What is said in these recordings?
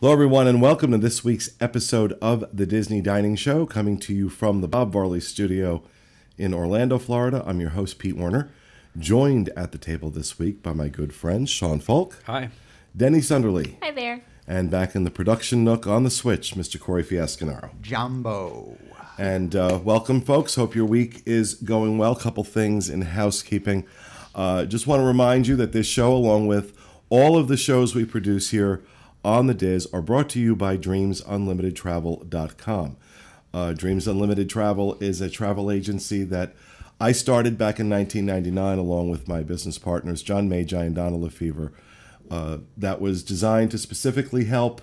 Hello, everyone, and welcome to this week's episode of the Disney Dining Show, coming to you from the Bob Varley Studio in Orlando, Florida. I'm your host, Pete Werner, joined at the table this week by my good friends, Sean Falk. Hi. Denny Sunderly. Hi there. And back in the production nook on the switch, Mr. Corey Fiascanaro. Jumbo. And welcome, folks. Hope your week is going well. Couple things in housekeeping. Just want to remind you that this show, along with all of the shows we produce here on the DIS, are brought to you by DreamsUnlimitedTravel.com. Dreams Unlimited Travel is a travel agency that I started back in 1999 along with my business partners, John Magi and Donna Lefevre. That was designed to specifically help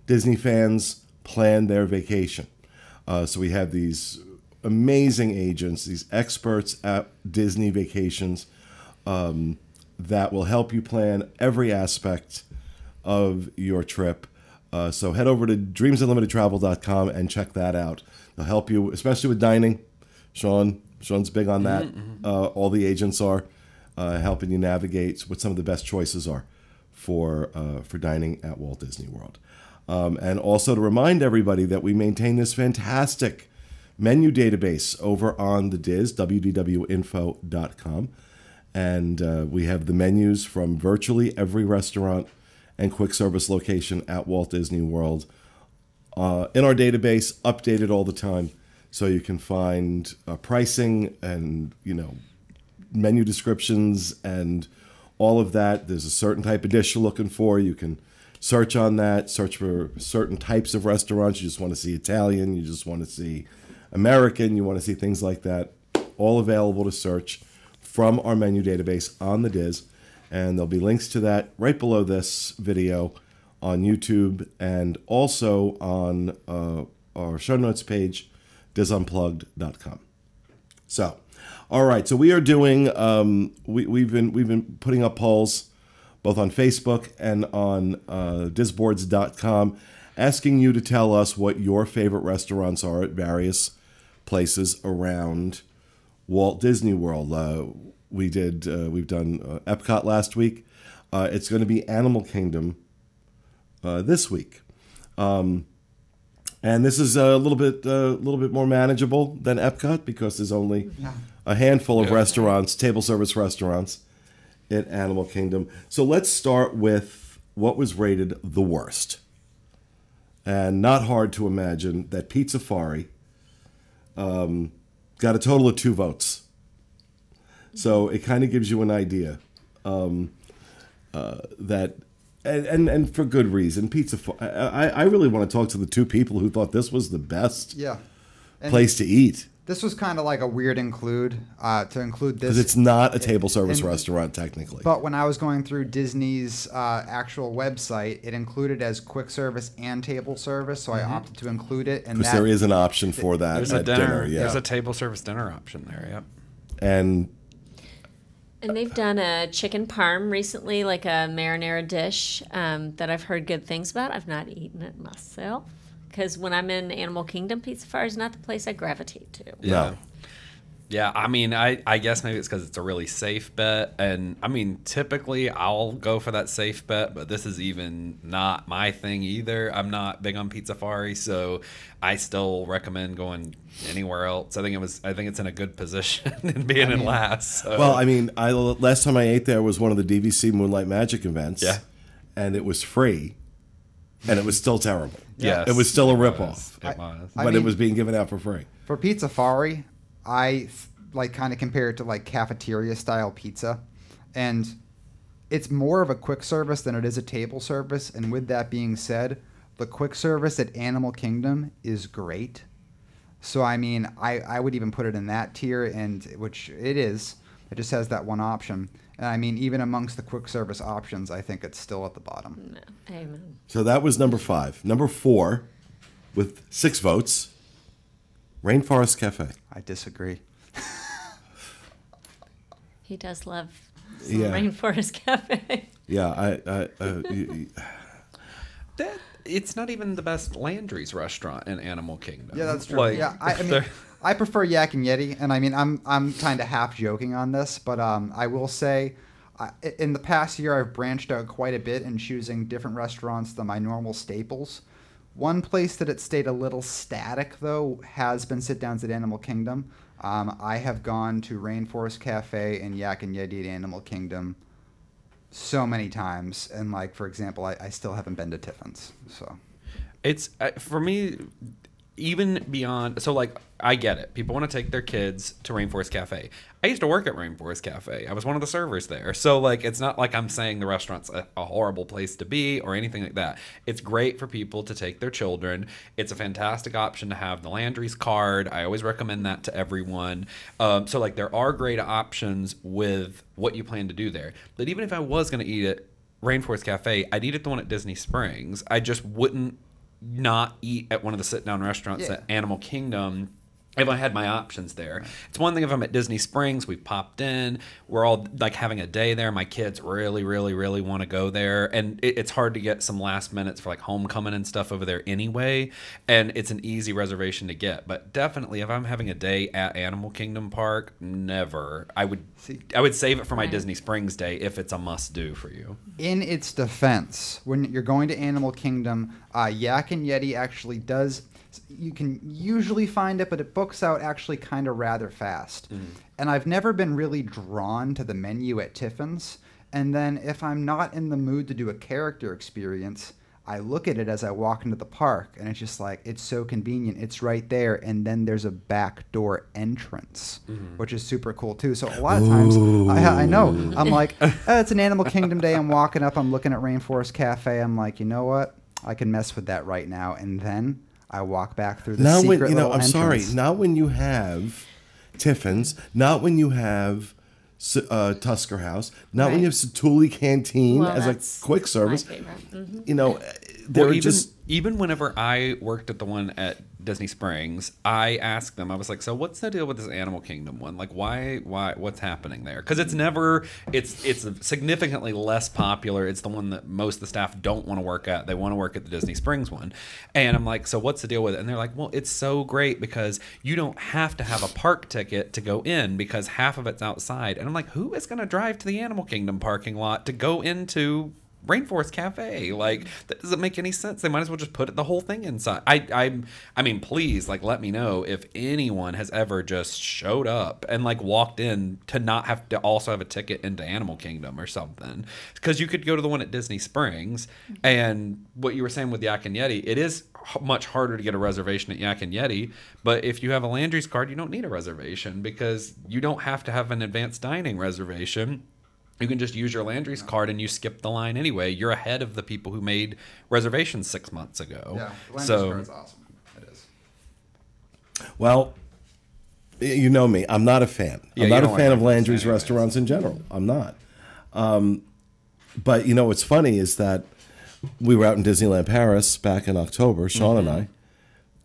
Disney fans plan their vacation. So we have these amazing agents, these experts at Disney vacations that will help you plan every aspect of your trip. So head over to DreamsUnlimitedTravel.com and check that out. They'll help you, especially with dining. Sean's big on that. All the agents are helping you navigate what some of the best choices are for dining at Walt Disney World. And also to remind everybody that we maintain this fantastic menu database over on the DIS, wdwinfo.com. And we have the menus from virtually every restaurant and quick service location at Walt Disney World in our database, updated all the time, so you can find pricing and menu descriptions and all of that. There's a certain type of dish you're looking for. You can search on that, search for certain types of restaurants. You just want to see Italian, you just want to see American, you want to see things like that. All available to search from our menu database on the DIS. And there'll be links to that right below this video on YouTube and also on our show notes page, disunplugged.com. So, all right. So we are doing. We've been putting up polls both on Facebook and on disboards.com, asking you to tell us what your favorite restaurants are at various places around Walt Disney World. We've done Epcot last week. It's going to be Animal Kingdom this week, and this is a little bit more manageable than Epcot because there's only a handful of restaurants, table service restaurants, at Animal Kingdom. So let's start with what was rated the worst, and not hard to imagine that Pizzafari got a total of 2 votes. So it kind of gives you an idea that, and for good reason, Pizzafari. I really want to talk to the 2 people who thought this was the best place to eat. This was kind of like a weird include to include this. Because it's not a table service restaurant, technically. But when I was going through Disney's actual website, it included as quick service and table service, so I opted to include it. Because there is an option for that There's at a dinner. Yeah. There's a table service dinner option there, yep. And they've done a chicken parm recently, like a marinara dish that I've heard good things about. I've not eaten it myself because when I'm in Animal Kingdom, Pizzafari is not the place I gravitate to. Yeah. Yeah, I mean, I guess maybe it's because it's a really safe bet. And, I mean, typically I'll go for that safe bet, but this is even not my thing either. I'm not big on Pizzafari, so I still recommend going anywhere else. I think it's in a good position and being in last. So. Well, I mean, last time I ate there was one of the DVC Moonlight Magic events. Yeah. And it was free. And it was still terrible. Yes. It was still a ripoff. It was. But it was being given out for free. For Pizzafari, I kind of compare it to like cafeteria style pizza, and it's more of a quick service than it is a table service. And with that being said, the quick service at Animal Kingdom is great. So I mean, I would even put it in that tier, and which it is. It just has that one option. And I mean, even amongst the quick service options, I think it's still at the bottom. No. Amen. So that was number 5. Number 4, with 6 votes, Rainforest Cafe. I disagree. He does love some Rainforest Cafe. Yeah, It's not even the best Landry's restaurant in Animal Kingdom. Yeah, that's true. Like, yeah, I mean, I prefer Yak Yeti, and I mean, I'm kind of half joking on this, but I will say In the past year, I've branched out quite a bit in choosing different restaurants than my normal staples. One place that it stayed a little static, though, has been sit-downs at Animal Kingdom. I have gone to Rainforest Cafe and Yak Yeti at Animal Kingdom so many times. And, like, for example, I still haven't been to TIFFINS. So It's, for me, even beyond, so like, I get it. People want to take their kids to Rainforest Cafe. I used to work at Rainforest Cafe. I was one of the servers there. So, like, it's not like I'm saying the restaurant's a horrible place to be or anything like that. It's great for people to take their children. It's a fantastic option to have the Landry's card. I always recommend that to everyone. So, like, there are great options with what you plan to do there. But even if I was going to eat at Rainforest Cafe, I'd eat at the one at Disney Springs. I just wouldn't not eat at one of the sit-down restaurants at Animal Kingdom if I had my options there. Right. It's one thing if I'm at Disney Springs, we've popped in, we're all like having a day there. My kids really, really, really want to go there. And it's hard to get some last minutes for like homecoming and stuff over there anyway. And it's an easy reservation to get. But definitely if I'm having a day at Animal Kingdom Park, never. I would save it for my Disney Springs day if it's a must do for you. In its defense, when you're going to Animal Kingdom, Yak and Yeti actually does... You can usually find it, but it books out actually kind of rather fast. And I've never been really drawn to the menu at TIFFINS. And then if I'm not in the mood to do a character experience, I look at it as I walk into the park, and it's just like, it's so convenient. It's right there, and then there's a back door entrance, which is super cool, too. So a lot of times, I know, I'm like, it's an Animal Kingdom day. I'm walking up, I'm looking at Rainforest Cafe. I'm like, you know what? I can mess with that right now. And then I walk back through the secret little entrance. Sorry, not when you have TIFFINS, not when you have Tusker House, not when you have Satuli Canteen as a quick service. My favorite. You know, they're even whenever I worked at the one at Disney Springs, I asked them, I was like, so what's the deal with this Animal Kingdom one? Like, why, what's happening there? Because it's significantly less popular. It's the one that most of the staff don't want to work at. They want to work at the Disney Springs one. And I'm like, so what's the deal with it? And they're like, well, it's so great because you don't have to have a park ticket to go in because half of it's outside. And I'm like, who is going to drive to the Animal Kingdom parking lot to go into Rainforest Cafe? Like, that doesn't make any sense. They might as well just put the whole thing inside. I mean, please, like, let me know if anyone has ever just showed up and like walked in to not have to also have a ticket into Animal Kingdom or something. Because you could go to the one at Disney Springs, and what you were saying with Yak and Yeti, it is much harder to get a reservation at Yak and Yeti. But if you have a Landry's card, you don't need a reservation because you don't have to have an advanced dining reservation. You can just use your Landry's card and you skip the line anyway. You're ahead of the people who made reservations 6 months ago. Yeah, Landry's card is awesome. It is. Well, you know me. I'm not a fan. I'm not a fan of Landry's restaurants in general. I'm not. But, you know, what's funny is that we were out in Disneyland Paris back in October, Sean and I,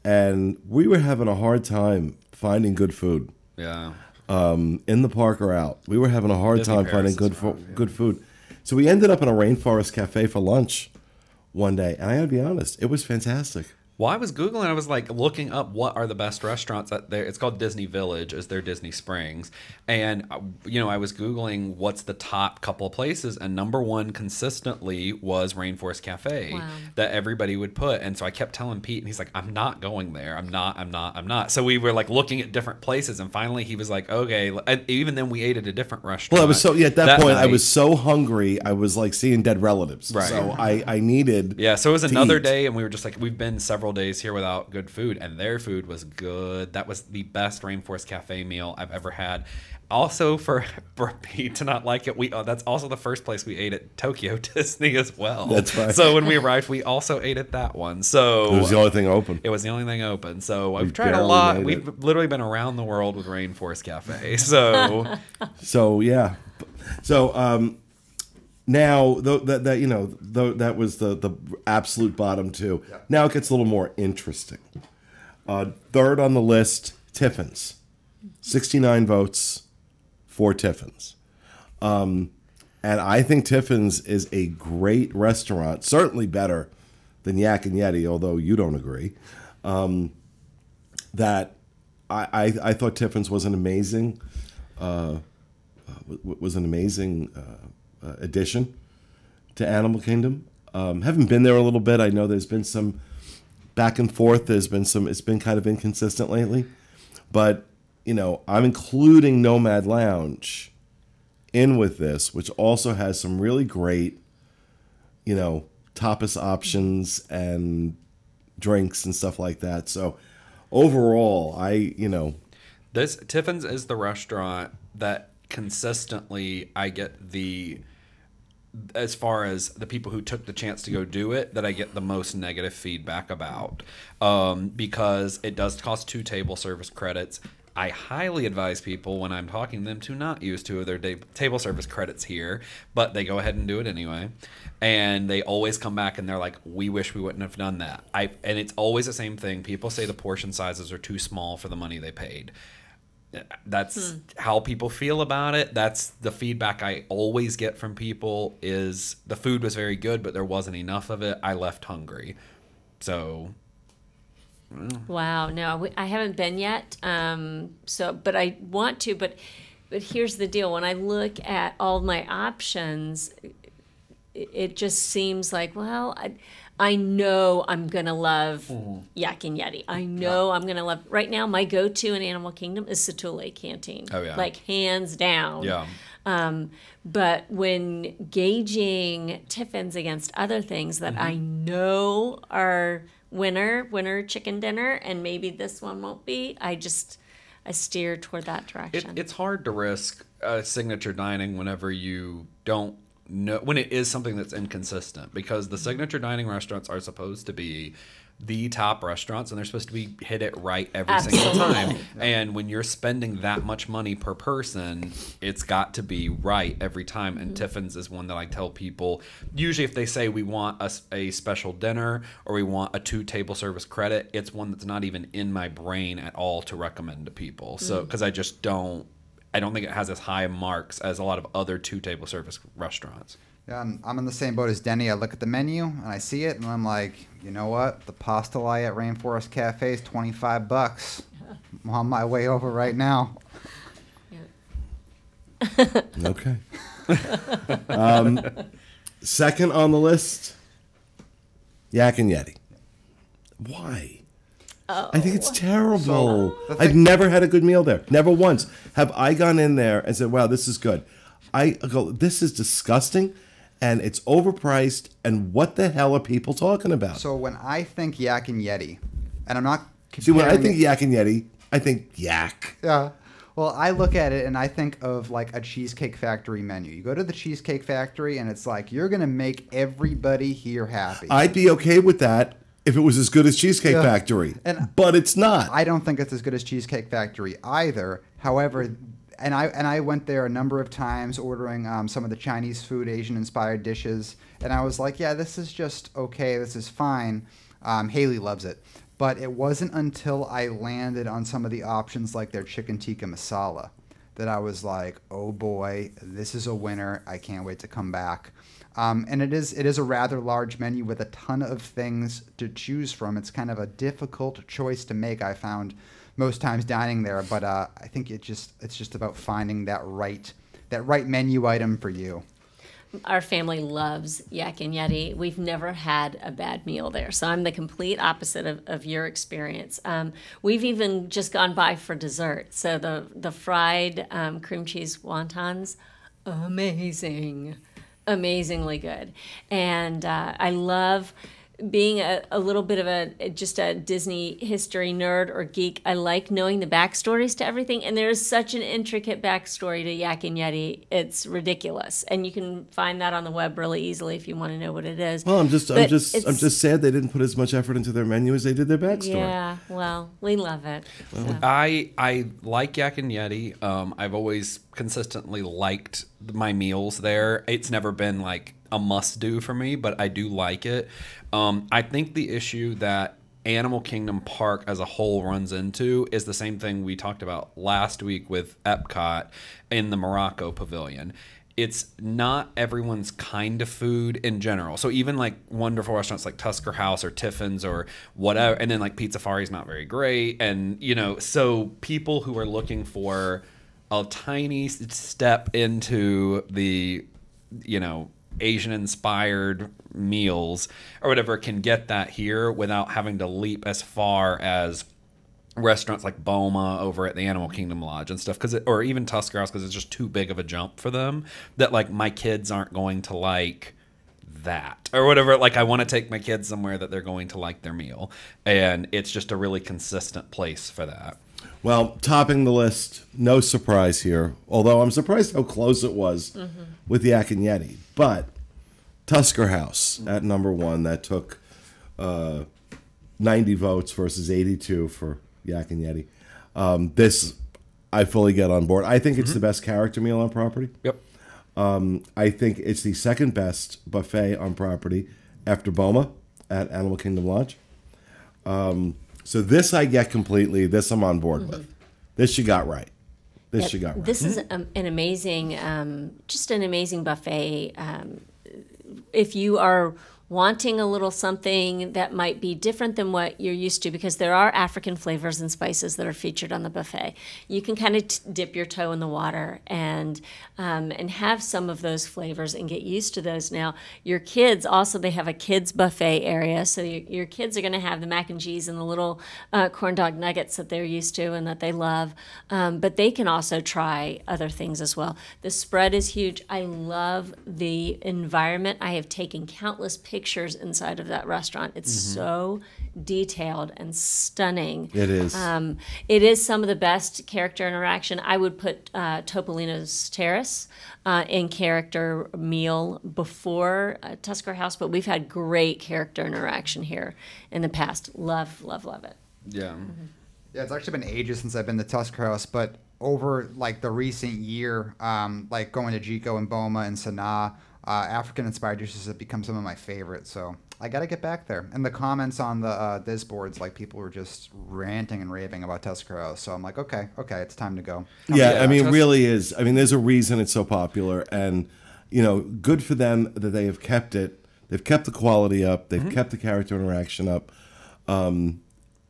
and we were having a hard time finding good food. Yeah. In the park or out. We were having a hard time finding good food. So we ended up in a Rainforest Cafe for lunch one day. And I gotta be honest, it was fantastic. Well, I was Googling, I was like looking up what are the best restaurants out there. It's called Disney Village, is their Disney Springs. And, you know, I was Googling what's the top couple of places. And number one consistently was Rainforest Cafe that everybody would put. And so I kept telling Pete, and he's like, I'm not going there. I'm not. So we were like looking at different places. And finally he was like, okay. And even then we ate at a different restaurant. Well, I was so, at that point, night, I was so hungry. I was like seeing dead relatives. Right. So I needed. Yeah. So it was another day. And we were just like, we've been several days here without good food, and their food was good. That was the best Rainforest Cafe meal I've ever had. Also, for Pete to not like it, that's also the first place we ate at Tokyo Disney as well. That's right. So when we arrived, we also ate at that one. So it was the only thing open. It was the only thing open. So I've tried a lot. We've literally been around the world with Rainforest Cafe. So yeah. So now, that was the absolute bottom two. Yeah. Now it gets a little more interesting. Third on the list, TIFFINS. 69 votes for TIFFINS. And I think TIFFINS is a great restaurant, certainly better than Yak and Yeti, although you don't agree. That I thought TIFFINS was an amazing addition to Animal Kingdom. Haven't been there a little bit. I know there's been some back and forth. It's been kind of inconsistent lately. But, you know, I'm including Nomad Lounge in with this, which also has some really great, you know, tapas options and drinks and stuff like that. So overall, this TIFFINS is the restaurant that consistently I get as far as the people who took the chance to go do it, that I get the most negative feedback about, because it does cost 2 table service credits. I highly advise people when I'm talking to them to not use 2 of their table service credits here, but they go ahead and do it anyway. And they always come back and they're like, we wish we wouldn't have done that. And it's always the same thing. People say the portion sizes are too small for the money they paid. That's how people feel about it. That's the feedback I always get from people, is the food was very good, but there wasn't enough of it. I left hungry. So... Wow, no, I haven't been yet. But I want to. But here's the deal: when I look at all my options, it just seems like, well, I know I'm gonna love Yak and Yeti. I know I'm gonna love. Right now, my go-to in Animal Kingdom is Satule Canteen. Oh yeah, like hands down. Yeah. But when gauging TIFFINS against other things that I know are winner chicken dinner, and maybe this one won't be, I steer toward that direction. It's hard to risk signature dining whenever you don't know, when it is something that's inconsistent, because the signature dining restaurants are supposed to be the top restaurants, and they're supposed to be hit it right every single time. And when you're spending that much money per person, it's got to be right every time. And TIFFINS is one that I tell people, usually if they say we want a special dinner or we want a 2 table service credit, it's one that's not even in my brain at all to recommend to people. So because I don't think it has as high marks as a lot of other 2 table service restaurants. Yeah, and I'm in the same boat as Denny. I look at the menu and I see it and I'm like, you know what? The pastelae at Rainforest Cafe is $25. I'm on my way over right now. Yeah. Okay. Second on the list, Yak and Yeti. Why? I think it's terrible. I've never had a good meal there. Never once have I gone in there and said, wow, this is good. I go, this is disgusting, and it's overpriced, and what the hell are people talking about? So when I think Yak and Yeti, and I'm not See, when I think Yak and Yeti, I think yak. Yeah. Well, I look at it and I think of like a Cheesecake Factory menu. You go to the Cheesecake Factory and it's like, you're going to make everybody here happy. I'd be okay with that if it was as good as Cheesecake Factory, but it's not. I don't think it's as good as Cheesecake Factory either. However, and I went there a number of times ordering some of the Chinese food, Asian-inspired dishes, and I was like, yeah, this is just okay. This is fine. Haley loves it. But it wasn't until I landed on some of the options like their chicken tikka masala that I was like, oh boy, this is a winner. I can't wait to come back. And it is a rather large menu with a ton of things to choose from. It's kind of a difficult choice to make, I found, most times dining there. But I think it's just about finding that right menu item for you. Our family loves Yak and Yeti. We've never had a bad meal there. So I'm the complete opposite of your experience. We've even just gone by for dessert. So the fried cream cheese wontons, amazing. Amazingly good. And I love being a little bit of just a Disney history nerd or geek. I like knowing the backstories to everything, and there's such an intricate backstory to Yak and Yeti. It's ridiculous, and you can find that on the web really easily if you want to know what it is. Well, I'm just sad they didn't put as much effort into their menu as they did their backstory. Yeah, well, we love it. Well, so. I like Yak and Yeti. I've always consistently liked my meals there. It's never been like a must-do for me, but I do like it. I think the issue that Animal Kingdom Park as a whole runs into is the same thing we talked about last week with Epcot in the Morocco Pavilion. It's not everyone's kind of food in general. So even like wonderful restaurants like Tusker House or TIFFINS or whatever, and then like Pizzafari is not very great. And, you know, so people who are looking for a tiny step into the Asian inspired meals or whatever can get that here without having to leap as far as restaurants like Boma over at the Animal Kingdom Lodge and stuff, or even Tusker House, because it's just too big of a jump for them that like my kids aren't going to like that or whatever. Like I want to take my kids somewhere that they're going to like their meal, and it's just a really consistent place for that. Well, topping the list, no surprise here, although I'm surprised how close it was with Yak and Yeti. But Tusker House at number 1, that took 90 votes versus 82 for Yak and Yeti. This, I fully get on board. I think it's the best character meal on property. Yep. I think it's the second best buffet on property after Boma at Animal Kingdom Lodge. So this I get completely. This I'm on board with. This you got right. This you got right. This is an amazing, just an amazing buffet. If you are wanting a little something that might be different than what you're used to, because there are African flavors and spices that are featured on the buffet. You can kind of dip your toe in the water and have some of those flavors and get used to those. Now, your kids also, they have a kids buffet area, so your kids are going to have the mac and cheese and the little corn dog nuggets that they're used to and that they love, but they can also try other things as well. The spread is huge. I love the environment. I have taken countless pictures inside of that restaurant. It's so detailed and stunning. It is. It is some of the best character interaction. I would put Topolino's Terrace in character meal before Tusker House, but we've had great character interaction here in the past. Love, love, love it. Yeah. Yeah, it's actually been ages since I've been to Tusker House, but over like the recent year, like going to Jico and Boma and Sanaa, African-inspired dishes have become some of my favorites, so I got to get back there. And the comments on the DIS boards, like people were just ranting and raving about Tusker House, so I'm like, okay, it's time to go. Yeah, I mean, it really is. I mean, there's a reason it's so popular, and, good for them that they have kept it. They've kept the quality up. They've kept the character interaction up.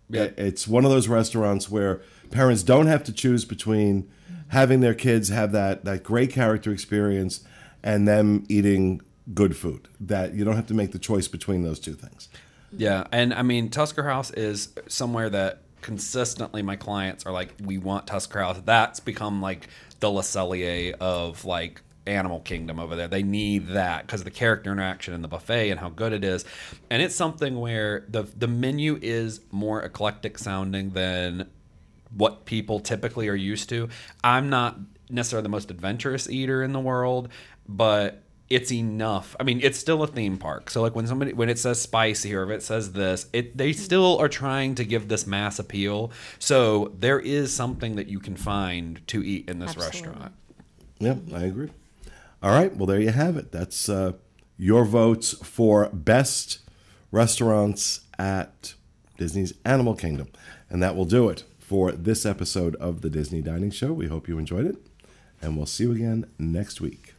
It's one of those restaurants where parents don't have to choose between having their kids have that great character experience and them eating good food. That you don't have to make the choice between those two things. Yeah, and I mean, Tusker House is somewhere that consistently my clients are like, we want Tusker House. That's become like the Le Cellier of like Animal Kingdom over there. They need that because of the character interaction in the buffet and how good it is. And it's something where the menu is more eclectic sounding than what people typically are used to. I'm not necessarily the most adventurous eater in the world, but it's enough. I mean, it's still a theme park. So like when it says spicy or if it says this, they still are trying to give this mass appeal. So there is something that you can find to eat in this restaurant. Yep, I agree. All right, well, there you have it. That's your votes for best restaurants at Disney's Animal Kingdom. And that will do it for this episode of the Disney Dining Show. We hope you enjoyed it, and we'll see you again next week.